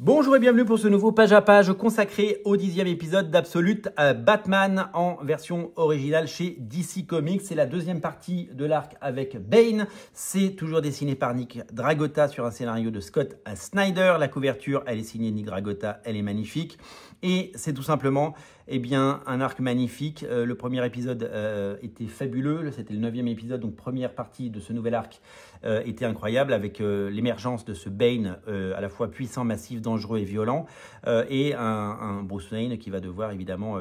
Bonjour et bienvenue pour ce nouveau page à page consacré au 10e épisode d'Absolute Batman en version originale chez DC Comics. C'est la deuxième partie de l'arc avec Bane. C'est toujours dessiné par Nick Dragotta sur un scénario de Scott Snyder. La couverture, elle est signée Nick Dragotta, elle est magnifique. Et c'est tout simplement un arc magnifique. Le premier épisode était fabuleux. C'était le 9e épisode, donc première partie de ce nouvel arc était incroyable avec l'émergence de ce Bane à la fois puissant, massif, dangereux et violent et un Bruce Wayne qui va devoir évidemment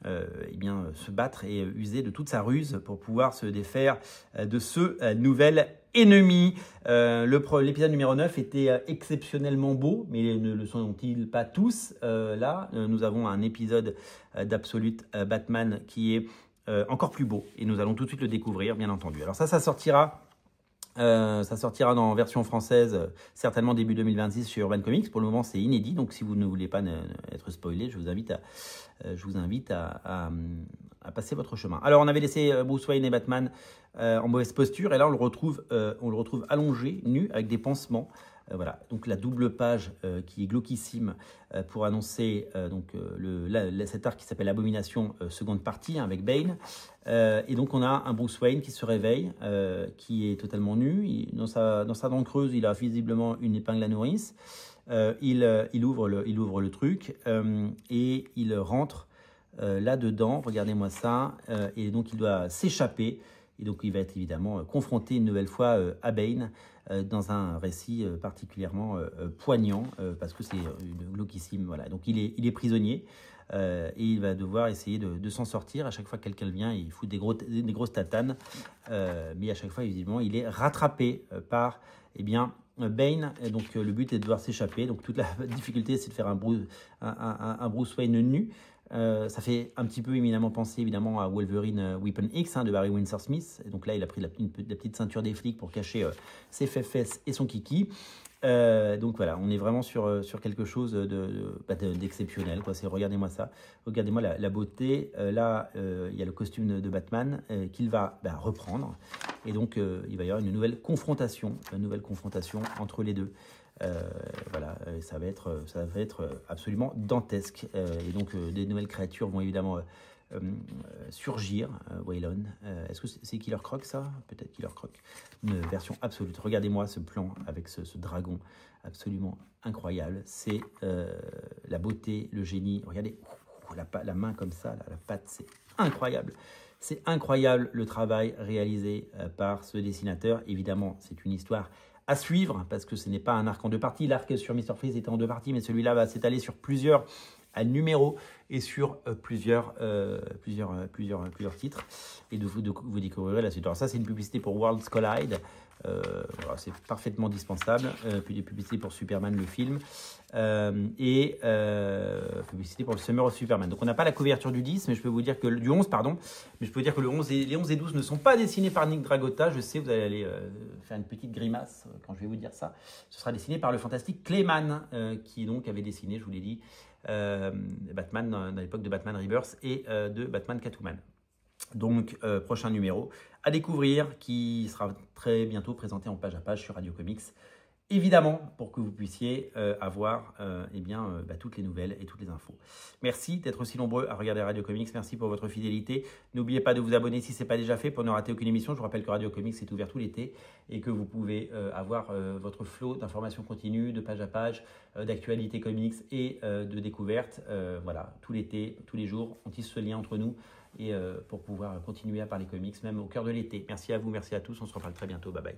se battre et user de toute sa ruse pour pouvoir se défaire de ce nouvel ennemi. L'épisode numéro 9 était exceptionnellement beau, mais ne le sont-ils pas tous là nous avons un épisode d'Absolute Batman qui est encore plus beau et nous allons tout de suite le découvrir, bien entendu. Alors ça sortira dans version française, certainement début 2026 chez Urban Comics. Pour le moment, c'est inédit, donc si vous ne voulez pas être spoilé, je vous invite à passer votre chemin. Alors, on avait laissé Bruce Wayne et Batman en mauvaise posture, et là, on le retrouve allongé, nu, avec des pansements. Voilà, donc la double page qui est glauquissime pour annoncer cet arc qui s'appelle Abomination, seconde partie avec Bane. Et donc on a un Bruce Wayne qui se réveille, qui est totalement nu. Dans sa dent creuse, il a visiblement une épingle à nourrice. Il ouvre le truc et il rentre là-dedans. Regardez-moi ça. Et donc il doit s'échapper. Et donc il va être évidemment confronté une nouvelle fois à Bane dans un récit particulièrement poignant parce que c'est glauquissime. Voilà. Donc il est prisonnier. Et il va devoir essayer de s'en sortir. À chaque fois que quelqu'un vient, il fout des grosses tatanes. Mais à chaque fois, évidemment, il est rattrapé par Bane. Et donc, le but est de devoir s'échapper. Donc, toute la difficulté, c'est de faire un Bruce Wayne nu. Ça fait un petit peu éminemment penser évidemment à Wolverine Weapon X de Barry Windsor Smith. Et donc là, il a pris la petite ceinture des flics pour cacher ses fesses et son kiki. Donc voilà, on est vraiment sur quelque chose d'exceptionnel. Regardez-moi ça, regardez-moi la beauté. Là, il y a le costume de Batman qu'il va reprendre. Et donc, il va y avoir une nouvelle confrontation entre les deux. Voilà, ça va être absolument dantesque. Et donc, des nouvelles créatures vont évidemment surgir. Waylon, est-ce que c'est Killer Croc ça? Peut-être Killer Croc. Une version absolue. Regardez-moi ce plan avec ce dragon absolument incroyable. C'est la beauté, le génie. Regardez, la main comme ça, la patte, c'est incroyable. C'est incroyable le travail réalisé par ce dessinateur. Évidemment, c'est une histoire à suivre parce que ce n'est pas un arc en deux parties. L'arc sur Mr. Freeze était en deux parties, mais celui-là va s'étaler sur plusieurs numéros et sur plusieurs titres. Et vous découvrirez la suite. Alors ça, c'est une publicité pour Worlds Collide. Voilà, c'est parfaitement dispensable. Puis des publicités pour Superman, le film. Publicité pour le Summer of Superman. Donc on n'a pas la couverture du 10, mais je peux vous dire que du 11, pardon. Mais je peux vous dire que les 11 et 12 ne sont pas dessinés par Nick Dragotta. Je sais, vous allez aller faire une petite grimace quand je vais vous dire ça. Ce sera dessiné par le fantastique Clayman, qui donc avait dessiné, je vous l'ai dit, Batman dans l'époque de Batman Rebirth et de Batman Catwoman. Donc, prochain numéro à découvrir qui sera très bientôt présenté en page à page sur Radio Comics. Évidemment, pour que vous puissiez avoir toutes les nouvelles et toutes les infos. Merci d'être aussi nombreux à regarder Radio Comics. Merci pour votre fidélité. N'oubliez pas de vous abonner si ce n'est pas déjà fait pour ne rater aucune émission. Je vous rappelle que Radio Comics est ouvert tout l'été et que vous pouvez avoir votre flot d'informations continues, de page à page, d'actualités comics et de découvertes. Voilà, tout l'été, tous les jours, on tisse ce lien entre nous et pour pouvoir continuer à parler comics, même au cœur de l'été. Merci à vous, merci à tous. On se reparle très bientôt. Bye bye.